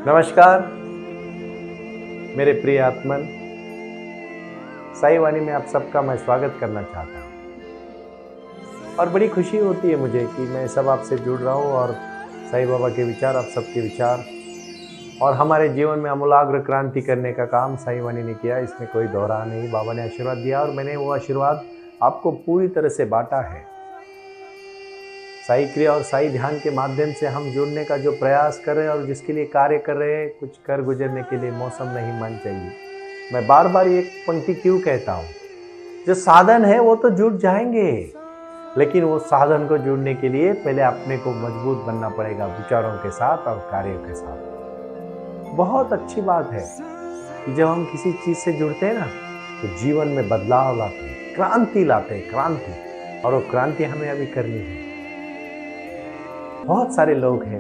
नमस्कार मेरे प्रिय आत्मन, साई वाणी में आप सबका मैं स्वागत करना चाहता हूँ और बड़ी खुशी होती है मुझे कि मैं सब आपसे जुड़ रहा हूँ और साई बाबा के विचार, आप सबके विचार और हमारे जीवन में आमूलाग्र क्रांति करने का काम साई वाणी ने किया। इसमें कोई दोहरा नहीं। बाबा ने आशीर्वाद दिया और मैंने वो आशीर्वाद आपको पूरी तरह से बांटा है। साई क्रिया और साई ध्यान के माध्यम से हम जुड़ने का जो प्रयास कर रहे हैं और जिसके लिए कार्य कर रहे हैं, कुछ कर गुजरने के लिए मौसम नहीं मन चाहिए। मैं बार बार ये पंक्ति क्यों कहता हूँ, जो साधन है वो तो जुड़ जाएंगे, लेकिन वो साधन को जुड़ने के लिए पहले अपने को मजबूत बनना पड़ेगा विचारों के साथ और कार्यों के साथ। बहुत अच्छी बात है कि जब हम किसी चीज से जुड़ते हैं ना तो जीवन में बदलाव लाते हैं, क्रांति लाते हैं, क्रांति। और वो क्रांति हमें अभी करनी है। बहुत सारे लोग हैं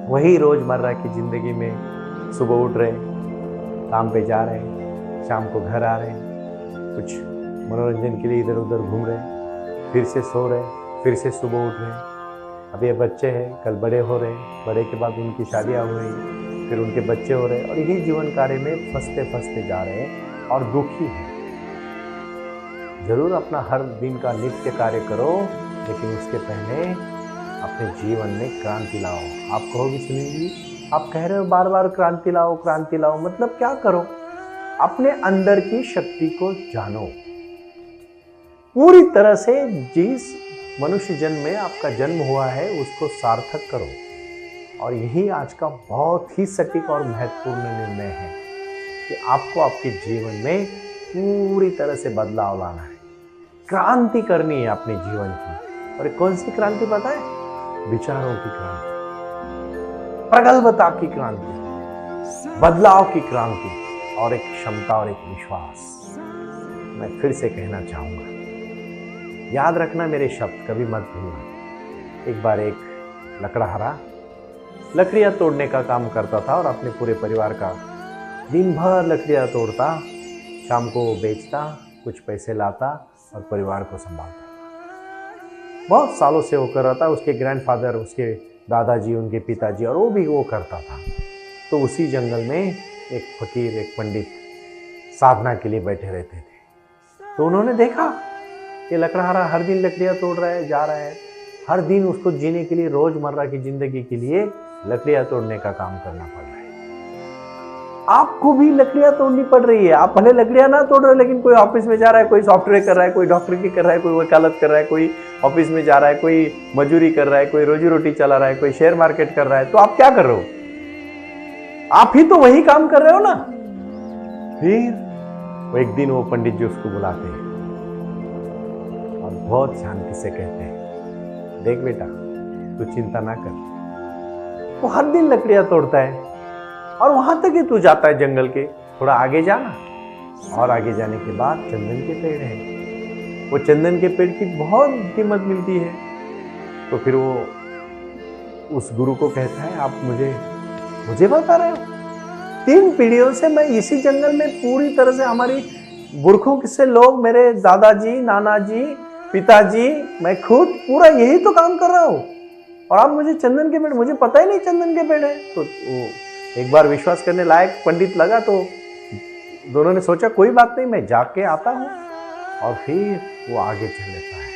वही रोजमर्रा की जिंदगी में सुबह उठ रहे, काम पे जा रहे, शाम को घर आ रहे, कुछ मनोरंजन के लिए इधर उधर घूम रहे, फिर से सो रहे, फिर से सुबह उठ रहे। अब ये बच्चे हैं, कल बड़े हो रहे, बड़े के बाद उनकी शादियां हो रही, फिर उनके बच्चे हो रहे और यही जीवन कार्य में फंसते फंसते जा रहे हैं और दुखी हैं। जरूर अपना हर दिन का नित्य कार्य करो, लेकिन उसके पहले अपने जीवन में क्रांति लाओ। आप कहोगे सुनील जी, आप कह रहे हो बार बार क्रांति लाओ, क्रांति लाओ, मतलब क्या करो? अपने अंदर की शक्ति को जानो पूरी तरह से। जिस मनुष्य जन्म में आपका जन्म हुआ है उसको सार्थक करो। और यही आज का बहुत ही सटीक और महत्वपूर्ण निर्णय है कि आपको आपके जीवन में पूरी तरह से बदलाव लाना है, क्रांति करनी है अपने जीवन की। और कौन सी क्रांति पता है? विचारों की क्रांति, प्रगल्भता की क्रांति, बदलाव की क्रांति और एक क्षमता और एक विश्वास। मैं फिर से कहना चाहूंगा, याद रखना मेरे शब्द, कभी मत भूलना। एक बार एक लकड़हारा लकड़ियां तोड़ने का काम करता था और अपने पूरे परिवार का दिन भर लकड़ियां तोड़ता, शाम को बेचता, कुछ पैसे लाता और परिवार को संभालता। बहुत सालों से वो कर रहा था। उसके ग्रैंडफादर, उसके दादाजी, उनके पिताजी और वो भी वो करता था। तो उसी जंगल में एक फकीर, एक पंडित साधना के लिए बैठे रहते थे। तो उन्होंने देखा कि लकड़हारा हर दिन लकड़ियां तोड़ रहा है, जा रहा है। हर दिन उसको जीने के लिए, रोजमर्रा की जिंदगी के लिए लकड़ियां तोड़ने का काम करना पड़ रहा है। आपको भी लकड़ियां तोड़नी पड़ रही है। आप भले लकड़ियां ना तोड़ रहे, लेकिन कोई ऑफिस में जा रहा है, कोई सॉफ्टवेयर कर रहा है, कोई डॉक्टर की कर रहा है, कोई वकालत कर रहा है, कोई ऑफिस में जा रहा है, कोई मजदूरी कर रहा है, कोई रोजी रोटी चला रहा है, कोई शेयर मार्केट कर रहा है। तो आप क्या कर रहे हो? आप ही तो वही काम कर रहे हो ना। फिर वो एक दिन वो पंडित जी उसको बुलाते हैं और बहुत शांति से कहते हैं, देख बेटा, तू चिंता ना कर। वो हर दिन लकड़ियां तोड़ता है और वहां तक ही तू जाता है जंगल के, थोड़ा आगे जाना। और आगे जाने के बाद चंदन के पेड़ है। वो चंदन के पेड़ की बहुत कीमत मिलती है। तो फिर वो उस गुरु को कहता है, आप मुझे बता रहे हो? 3 पीढ़ियों से मैं इसी जंगल में पूरी तरह से, हमारी पुरखों से लोग, मेरे दादाजी, नानाजी, पिताजी, मैं खुद पूरा यही तो काम कर रहा हूं और आप मुझे चंदन के पेड़, मुझे पता ही नहीं चंदन के पेड़ है। तो वो एक बार विश्वास करने लायक पंडित लगा। तो दोनों ने सोचा कोई बात नहीं, मैं जाके आता हूं। और फिर वो आगे चल लेता है।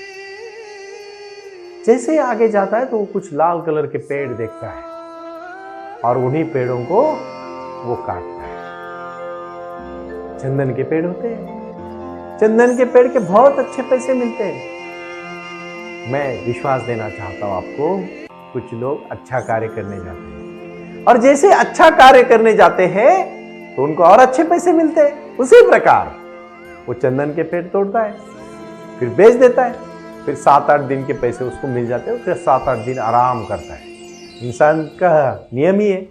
जैसे ही आगे जाता है तो वो कुछ लाल कलर के पेड़ देखता है और उन्हीं पेड़ों को वो काटता है। चंदन के पेड़ होते हैं। चंदन के पेड़ के बहुत अच्छे पैसे मिलते हैं। मैं विश्वास देना चाहता हूं आपको, कुछ लोग अच्छा कार्य करने जाते हैं और जैसे अच्छा कार्य करने जाते हैं तो उनको और अच्छे पैसे मिलते हैं। उसी प्रकार वो चंदन के पेड़ तोड़ता है, फिर बेच देता है, फिर 7-8 दिन के पैसे उसको मिल जाते हैं, फिर 7-8 दिन आराम करता है। इंसान का नियम ही है,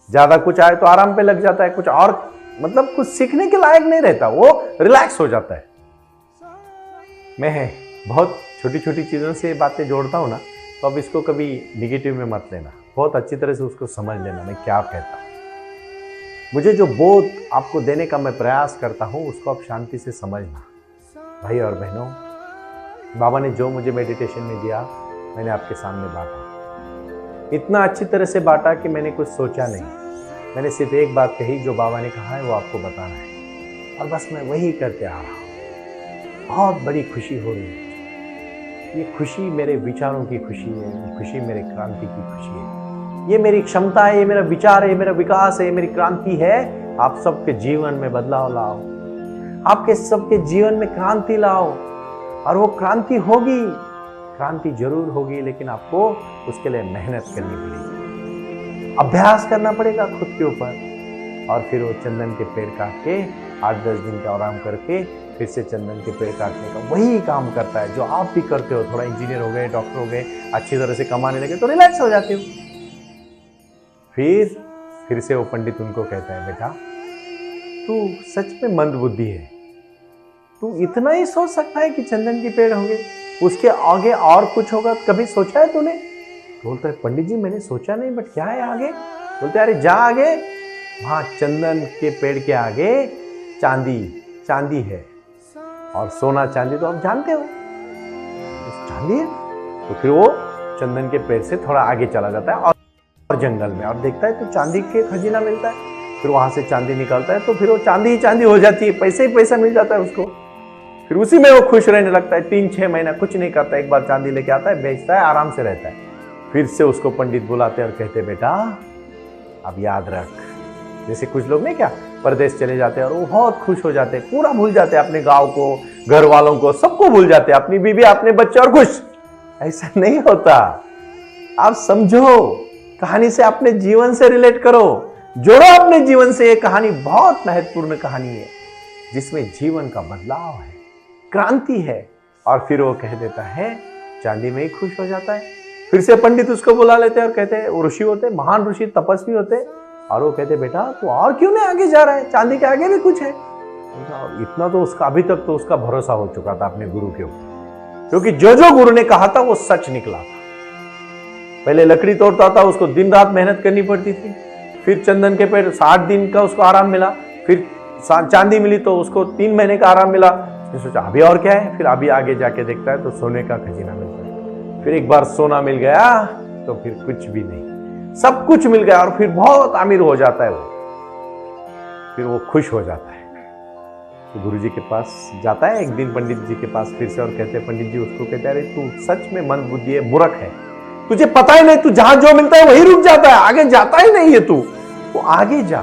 ज्यादा कुछ आए तो आराम पे लग जाता है, कुछ और मतलब कुछ सीखने के लायक नहीं रहता, वो रिलैक्स हो जाता है। मैं बहुत छोटी छोटी चीजों से बातें जोड़ता हूं ना, तो अब इसको कभी निगेटिव में मत लेना, बहुत अच्छी तरह से उसको समझ लेना मैं क्या कहता हूं। मुझे जो बोध आपको देने का मैं प्रयास करता हूं उसको आप शांति से समझना। भाई और बहनों, बाबा ने जो मुझे मेडिटेशन में दिया मैंने आपके सामने बांटा। इतना अच्छी तरह से बांटा कि मैंने कुछ सोचा नहीं। मैंने सिर्फ एक बात कही, जो बाबा ने कहा है वो आपको बताना है, और बस मैं वही करते आ रहा हूँ। बहुत बड़ी खुशी हो रही है। ये खुशी मेरे विचारों की खुशी है, ये खुशी मेरे क्रांति की खुशी है, ये मेरी क्षमता है, ये मेरा विचार है, ये मेरा विकास है, ये मेरी क्रांति है। आप सबके जीवन में बदलाव लाओ, आपके सबके जीवन में क्रांति लाओ, और वो क्रांति होगी, क्रांति जरूर होगी, लेकिन आपको उसके लिए मेहनत करनी पड़ेगी, अभ्यास करना पड़ेगा खुद के ऊपर। और फिर वो चंदन के पेड़ काट के 8-10 दिन का आराम करके फिर से चंदन के पेड़ काटने का वही काम करता है जो आप भी करते हो। थोड़ा इंजीनियर हो गए, डॉक्टर हो गए, अच्छी तरह से कमाने लगे तो रिलैक्स हो जाते हो। फिर से वो पंडित उनको कहता है, बेटा तू सच में मंद बुद्धि है, तू इतना ही सोच सकता है कि चंदन के पेड़ होंगे, उसके आगे और कुछ होगा, कभी सोचा है तूने? बोलता है, पंडित जी मैंने सोचा नहीं, बट क्या है आगे? बोलते अरे जा आगे, वहां चंदन के पेड़ के आगे चांदी है, और सोना चांदी तो आप जानते हो, चांदी है। तो फिर वो चंदन के पेड़ से थोड़ा आगे चला जाता है और जंगल में, और देखता है तो चांदी के खजीना मिलता है। फिर वहां से चांदी निकालता है तो फिर वो चांदी ही चांदी हो जाती है, पैसे ही पैसा मिल जाता है उसको। फिर उसी में वो खुश रहने लगता है, 3-6 महीना कुछ नहीं करता, एक बार चांदी लेके आता है, बेचता है, आराम से रहता है। फिर से उसको पंडित बुलाते और कहते, बेटा अब याद रख। जैसे कुछ लोग नहीं क्या परदेश चले जाते हैं और वो बहुत खुश हो जाते हैं, पूरा भूल जाते हैं अपने गांव को, घर वालों को, सबको भूल जाते हैं, अपनी बीवी, अपने बच्चे, और खुश। ऐसा नहीं होता। आप समझो, कहानी से अपने जीवन से रिलेट करो, जोड़ो अपने जीवन से। ये कहानी बहुत महत्वपूर्ण कहानी है जिसमें जीवन का बदलाव है, क्रांति है। और फिर वो कह देता है, चांदी में ही खुश हो जाता है। फिर से पंडित उसको बुला लेते हैं और कहते हैं, वो ऋषि होते, महान ऋषि, तपस्वी होते, और वो कहते, बेटा तू और क्यों नहीं आगे जा रहा है, चांदी के आगे भी कुछ है। और इतना तो उसका अभी तक तो उसका भरोसा हो चुका था अपने गुरु के ऊपर, क्योंकि जो जो गुरु ने कहा था वो सच निकला था। पहले लकड़ी तोड़ता था, उसको दिन रात मेहनत करनी पड़ती थी। फिर चंदन के पेड़ 60 दिन का उसको आराम मिला, फिर चांदी मिली तो उसको 3 महीने का आराम मिला। उसने सोचा अभी और क्या है, फिर अभी आगे जाके देखता है तो सोने का खजीना मिलता है। फिर एक बार सोना मिल गया तो फिर कुछ भी नहीं, सब कुछ मिल गया, और फिर बहुत अमीर हो जाता है वो। फिर वो खुश हो जाता है, तो गुरु जी के पास जाता है एक दिन, पंडित जी के पास फिर से, और कहते हैं, पंडित जी उसको कहते हैं, अरे तू सच में मंद बुद्धि है, मूर्ख है, तुझे पता ही नहीं, तू जहां जो मिलता है वही रुक जाता है, आगे जाता ही नहीं है तू, वो आगे जा।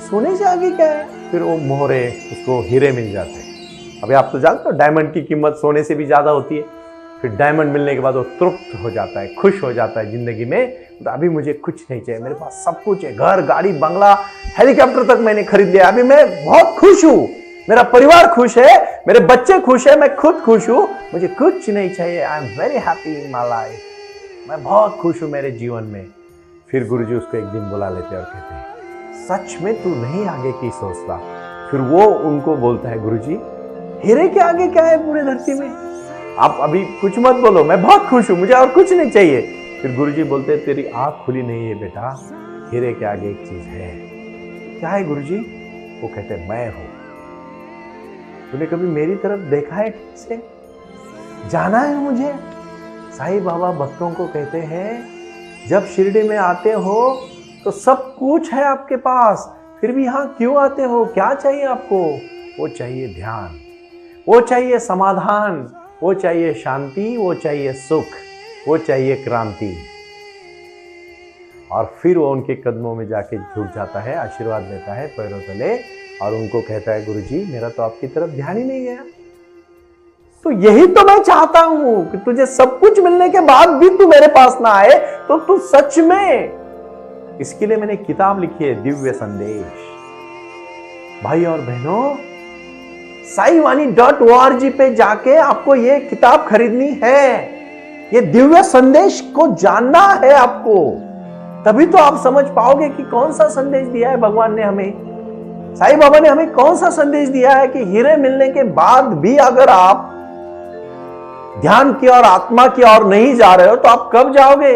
सोने से आगे क्या है? फिर वो मोहरे, उसको हीरे मिल जाते हैं। अभी आप तो जानते हो डायमंड की कीमत सोने से भी ज्यादा होती है। फिर डायमंड मिलने के बाद वो तृप्त हो जाता है, खुश हो जाता है जिंदगी में। तो अभी मुझे कुछ नहीं चाहिए, मेरे पास सब कुछ है, घर, गाड़ी, बंगला, हेलीकॉप्टर तक मैंने खरीद लिया, अभी मैं बहुत खुश हूं, मेरा परिवार खुश है, मेरे बच्चे खुश है, मैं खुद खुश हूं, मुझे कुछ नहीं चाहिए। I am very happy in my life, मैं बहुत खुश हूं मेरे जीवन में। फिर गुरुजी उसको एक दिन बुला लेते और कहते हैं, सच में तू नहीं आगे की सोचता। फिर वो उनको बोलता है, गुरुजी हीरे के आगे क्या है पूरे धरती में, आप अभी कुछ मत बोलो, मैं बहुत खुश हूं, मुझे और कुछ नहीं चाहिए। फिर गुरुजी बोलते हैं, तेरी आंख खुली नहीं है बेटा, हीरे के आगे एक चीज है। क्या है गुरुजी? वो कहते हैं, मैं हूं। तूने कभी मेरी तरफ देखा है ठीक से? जाना है मुझे? साईं बाबा भक्तों को कहते हैं, जब शिरडी में आते हो तो सब कुछ है आपके पास, फिर भी यहां क्यों आते हो? क्या चाहिए आपको? वो चाहिए ध्यान, वो चाहिए समाधान, वो चाहिए शांति, वो चाहिए सुख, वो चाहिए क्रांति। और फिर वो उनके कदमों में जाके झुक जाता है, आशीर्वाद देता है पैरों तले, और उनको कहता है, गुरुजी मेरा तो आपकी तरफ ध्यान ही नहीं गया। तो यही तो मैं चाहता हूं कि तुझे सब कुछ मिलने के बाद भी तू मेरे पास ना आए, तो तू सच में। इसके लिए मैंने किताब लिखी है, दिव्य संदेश। भाई और बहनों, साईवाणी.org पे जाके आपको ये किताब खरीदनी है, ये दिव्य संदेश को जानना है आपको, तभी तो आप समझ पाओगे कि कौन सा संदेश दिया है भगवान ने हमें। साईं बाबा ने हमें कौन सा संदेश दिया है कि हीरे मिलने के बाद भी अगर आप ध्यान की और आत्मा की ओर नहीं जा रहे हो तो आप कब जाओगे,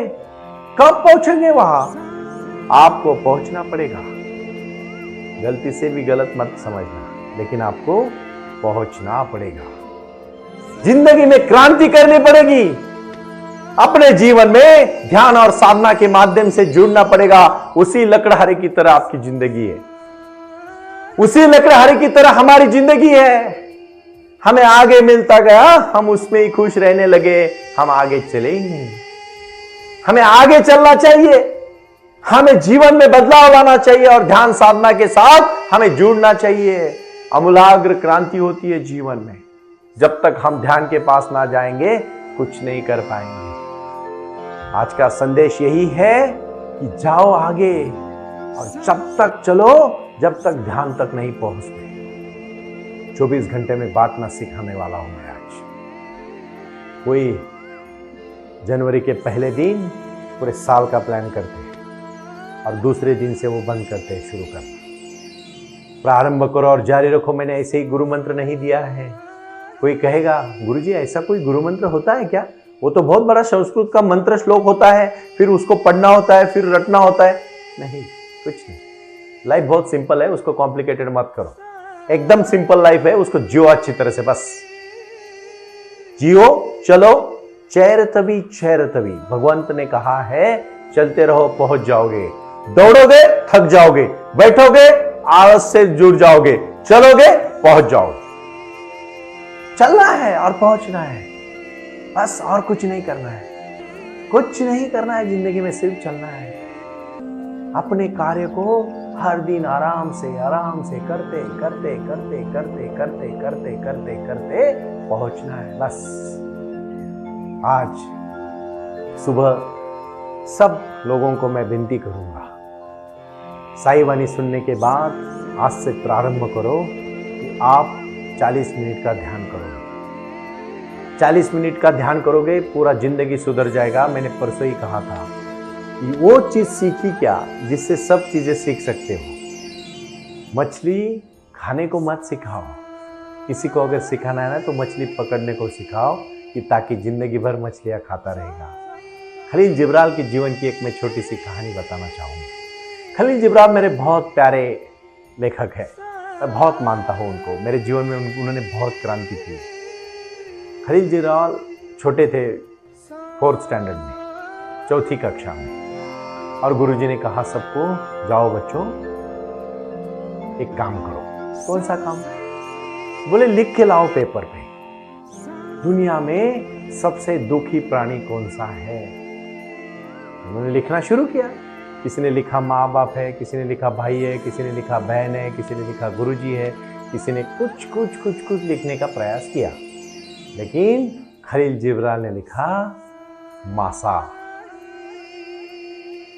कब पहुंचेंगे वहां? आपको पहुंचना पड़ेगा। गलती से भी गलत मत समझना, लेकिन आपको पहुंचना पड़ेगा। जिंदगी में क्रांति करनी पड़ेगी। अपने जीवन में ध्यान और साधना के माध्यम से जुड़ना पड़ेगा। उसी लकड़हारे की तरह आपकी जिंदगी है, उसी लकड़हारे की तरह हमारी जिंदगी है। हमें आगे मिलता गया, हम उसमें ही खुश रहने लगे, हम आगे चले ही नहीं। हमें आगे चलना चाहिए, हमें जीवन में बदलाव लाना चाहिए और ध्यान साधना के साथ हमें जुड़ना चाहिए। अमूलाग्र क्रांति होती है जीवन में। जब तक हम ध्यान के पास ना जाएंगे कुछ नहीं कर पाएंगे। आज का संदेश यही है कि जाओ आगे और जब तक चलो जब तक ध्यान तक नहीं पहुंचते। 24 घंटे में बांटना सिखाने वाला हूं मैं आज। कोई जनवरी के पहले दिन पूरे साल का प्लान करते हैं और दूसरे दिन से वो बंद करते हैं शुरू करना। प्रारंभ करो और जारी रखो, मैंने ऐसे ही गुरु मंत्र नहीं दिया है। कोई कहेगा गुरुजी ऐसा कोई गुरु मंत्र होता है क्या? वो तो बहुत बड़ा संस्कृत का मंत्र श्लोक होता है, फिर उसको पढ़ना होता है, फिर रटना होता है। नहीं, कुछ नहीं। लाइफ बहुत सिंपल है, उसको कॉम्प्लिकेटेड मत करो। एकदम सिंपल लाइफ है, उसको जियो अच्छी तरह से, बस जियो, चलो। चैरतवी चैरतवी, भगवंत ने कहा है चलते रहो पहुंच जाओगे। दौड़ोगे थक जाओगे, बैठोगे आलस से जुड़ जाओगे, चलोगे पहुंच जाओगे। चलना है और पहुंचना है, बस और कुछ नहीं करना है। कुछ नहीं करना है जिंदगी में, सिर्फ चलना है। अपने कार्य को हर दिन आराम से करते करते करते करते करते करते करते करते पहुंचना है, बस। आज सुबह सब लोगों को मैं विनती करूंगा, साई वाणी सुनने के बाद आज से प्रारंभ करो कि आप 40 मिनट का ध्यान करोगे। 40 मिनट का ध्यान करोगे, पूरा जिंदगी सुधर जाएगा। मैंने परसों ही कहा था कि वो चीज सीखी क्या जिससे सब चीजें सीख सकते हो। मछली खाने को मत सिखाओ, किसी को अगर सिखाना है ना तो मछली पकड़ने को सिखाओ, कि ताकि जिंदगी भर मछलियां खाता रहेगा। खलील जिब्राल के जीवन की एक मैं छोटी सी कहानी बताना चाहूँगा। खलील जिब्राल मेरे बहुत प्यारे लेखक है, मैं बहुत मानता हूँ उनको। मेरे जीवन में उन्होंने बहुत क्रांति की। खलील जिब्राल छोटे थे, 4th स्टैंडर्ड में, 4थी कक्षा में, और गुरुजी ने कहा सबको जाओ बच्चों एक काम करो। कौन सा काम? बोले लिख के लाओ पेपर पे, दुनिया में सबसे दुखी प्राणी कौन सा है। उन्होंने लिखना शुरू किया। किसी ने लिखा माँ बाप है, किसी ने लिखा भाई है, किसी ने लिखा बहन है, किसी ने लिखा गुरुजी है, किसी ने कुछ कुछ कुछ कुछ लिखने का प्रयास किया, लेकिन खलील जिब्राल ने लिखा मासा।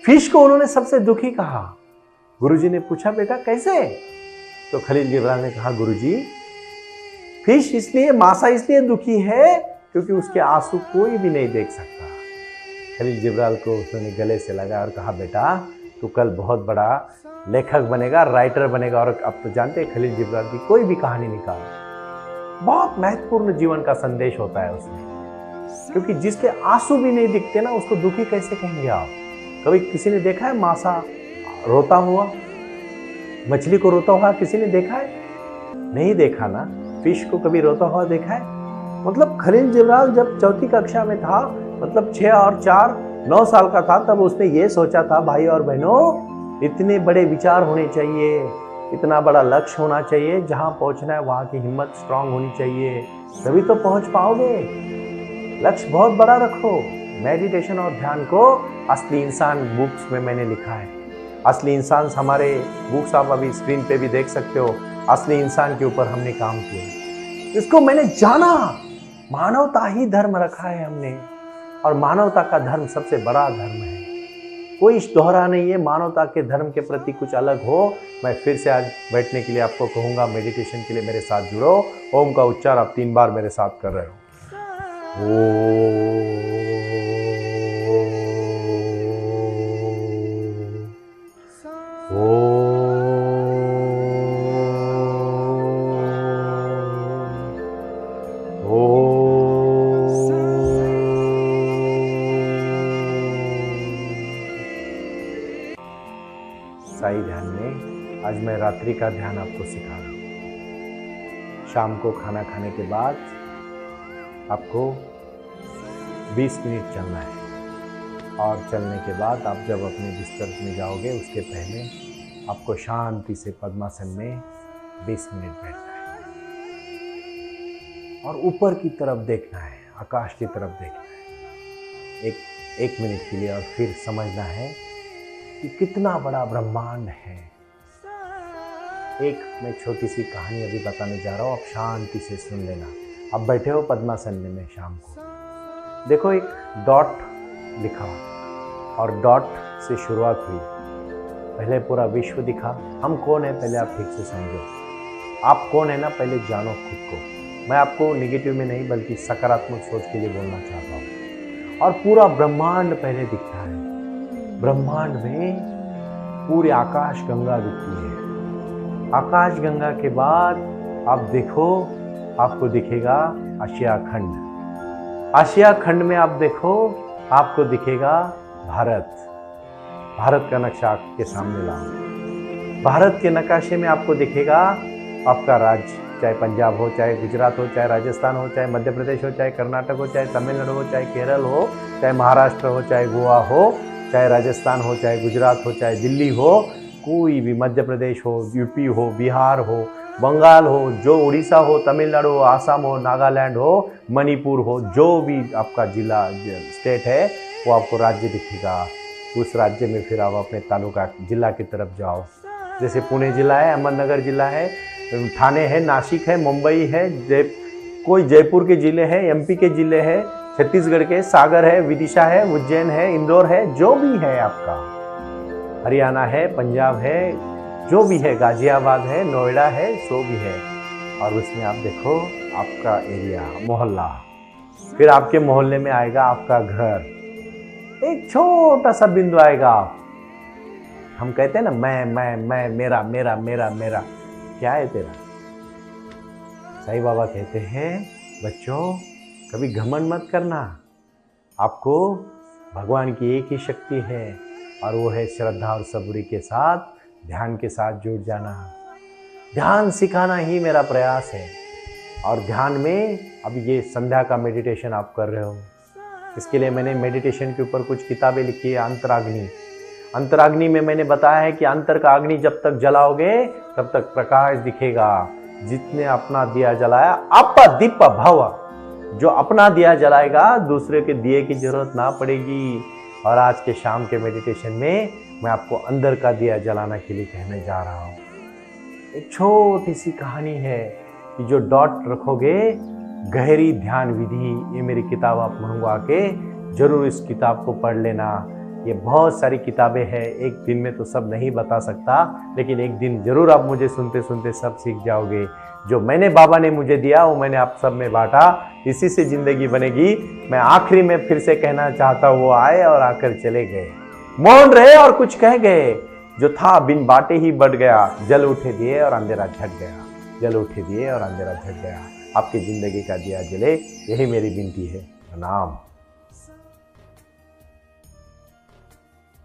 फिश को उन्होंने सबसे दुखी कहा। गुरुजी ने पूछा बेटा कैसे? तो खलील जिब्राल ने कहा गुरुजी फिश इसलिए, मासा इसलिए दुखी है क्योंकि उसके आंसू कोई भी नहीं देख सकता। खलील जिब्राल को उसने गले से लगा और कहा बेटा तू कल बहुत बड़ा लेखक बनेगा, राइटर बनेगा। और अब तो जानते हैं खलील जिब्राल की कोई भी कहानी निकालो, बहुत महत्वपूर्ण जीवन का संदेश होता है उसमें, क्योंकि जिसके आंसू भी नहीं दिखते ना उसको दुखी कैसे कहेंगे आप? कभी किसी ने देखा है मासा रोता हुआ, मछली को रोता हुआ किसी ने देखा है? नहीं देखा ना। फिश को कभी रोता हुआ देखा है? मतलब खलील जिब्राल जब 4th कक्षा में था, मतलब 6 और 4 9 साल का था, तब उसने ये सोचा था भाई और बहनों इतने बड़े विचार होने चाहिए, इतना बड़ा लक्ष्य होना चाहिए, जहां पहुंचना है वहां की हिम्मत स्ट्रांग होनी चाहिए, तभी तो पहुंच पाओगे। लक्ष्य बहुत बड़ा रखो। मेडिटेशन और ध्यान को असली इंसान बुक्स में मैंने लिखा है। असली इंसान हमारे बुक्स आप अभी स्क्रीन पे भी देख सकते हो। असली इंसान के ऊपर हमने काम किया, इसको मैंने जाना। मानवता ही धर्म रखा है हमने, और मानवता का धर्म सबसे बड़ा धर्म है। कोई दोहरा नहीं है। मानवता के धर्म के प्रति कुछ अलग हो। मैं फिर से आज बैठने के लिए आपको कहूंगा, मेडिटेशन के लिए मेरे साथ जुड़ो। ओम का उच्चार आप 3 बार मेरे साथ कर रहे हो। साई ध्यान में आज मैं रात्रि का ध्यान आपको सिखा रहा हूँ। शाम को खाना खाने के बाद आपको 20 मिनट चलना है। और चलने के बाद आप जब अपने बिस्तर में जाओगे उसके पहले आपको शांति से पद्मासन में 20 मिनट बैठना है और ऊपर की तरफ देखना है, आकाश की तरफ देखना है एक मिनट के लिए। और फिर समझना है कि कितना बड़ा ब्रह्मांड है। एक मैं छोटी सी कहानी अभी बताने जा रहा हूँ, आप शांति से सुन लेना। आप बैठे हो पद्मासन में शाम को, देखो एक डॉट लिखा और डॉट से शुरुआत हुई। पहले पूरा विश्व दिखा। हम कौन है पहले आप ठीक से समझो। आप कौन है ना पहले जानो खुद को। मैं आपको नेगेटिव में नहीं बल्कि सकारात्मक सोच के लिए बोलना चाहता हूँ। और पूरा ब्रह्मांड पहले दिखता है। ब्रह्मांड में पूरी आकाश गंगा दिखती है। आकाश गंगा के बाद आप देखो, आपको दिखेगा आशिया खंड। आशिया खंड में आप देखो, आपको दिखेगा भारत। भारत का नक्शा आपके सामने लाओ। भारत के नक्शे में आपको दिखेगा आपका राज्य, चाहे पंजाब हो, चाहे गुजरात हो, चाहे राजस्थान हो, चाहे मध्य प्रदेश हो, चाहे कर्नाटक हो, चाहे तमिलनाडु हो, चाहे केरल हो, चाहे महाराष्ट्र हो, चाहे गोवा हो, चाहे राजस्थान हो, चाहे गुजरात हो, चाहे दिल्ली हो, कोई भी मध्य प्रदेश हो, यूपी हो, बिहार हो, बंगाल हो, जो उड़ीसा हो, तमिलनाडु हो, आसाम हो, नागालैंड हो, मणिपुर हो, जो भी आपका जिला स्टेट है वो आपको राज्य दिखेगा। उस राज्य में फिर आप अपने तालुका जिला की तरफ जाओ। जैसे पुणे जिला है, अहमदनगर जिला है, ठाणे है, नासिक है, मुंबई है, कोई जयपुर के ज़िले हैं, एमपी के ज़िले हैं, छत्तीसगढ़ के सागर है, विदिशा है, उज्जैन है, इंदौर है, जो भी है आपका, हरियाणा है, पंजाब है, जो भी है, गाजियाबाद है, नोएडा है, सो भी है। और उसमें आप देखो आपका एरिया, मोहल्ला, फिर आपके मोहल्ले में आएगा आपका घर, एक छोटा सा बिंदु आएगा। हम कहते हैं ना मैं, मेरा मेरा मेरा मेरा, क्या है तेरा? साईं बाबा कहते हैं बच्चों कभी घमंड मत करना। आपको भगवान की एक ही शक्ति है और वो है श्रद्धा और सबूरी के साथ, ध्यान के साथ जुड़ जाना। ध्यान सिखाना ही मेरा प्रयास है। और ध्यान में अब ये संध्या का मेडिटेशन आप कर रहे हो, इसके लिए मैंने मेडिटेशन के ऊपर कुछ किताबें लिखी है। अंतराग्नि, अंतराग्नि में मैंने बताया है कि अंतर का अग्नि जब तक जलाओगे तब तक प्रकाश दिखेगा। जितने अपना दिया जलाया अपा दीप भव, जो अपना दिया जलाएगा दूसरे के दिए की जरूरत ना पड़ेगी। और आज के शाम के मेडिटेशन में मैं आपको अंदर का दिया जलाना के लिए कहने जा रहा हूँ। एक छोटी सी कहानी है कि जो डॉट रखोगे, गहरी ध्यान विधि, ये मेरी किताब आप मंगवा के जरूर इस किताब को पढ़ लेना। ये बहुत सारी किताबें हैं, एक दिन में तो सब नहीं बता सकता, लेकिन एक दिन जरूर आप मुझे सुनते सुनते सब सीख जाओगे। जो मैंने बाबा ने मुझे दिया वो मैंने आप सब में बांटा, इसी से जिंदगी बनेगी। मैं आखिरी में फिर से कहना चाहता हूँ, वो आए और आकर चले गए, मौन रहे और कुछ कह गए। जो था बिन बाटे ही बढ़ गया, जल उठे दिए और अंधेरा झट गया, जल उठे दिए और अंधेरा झट गया। आपकी जिंदगी का दिया जले, यही मेरी विनती है। प्रणाम।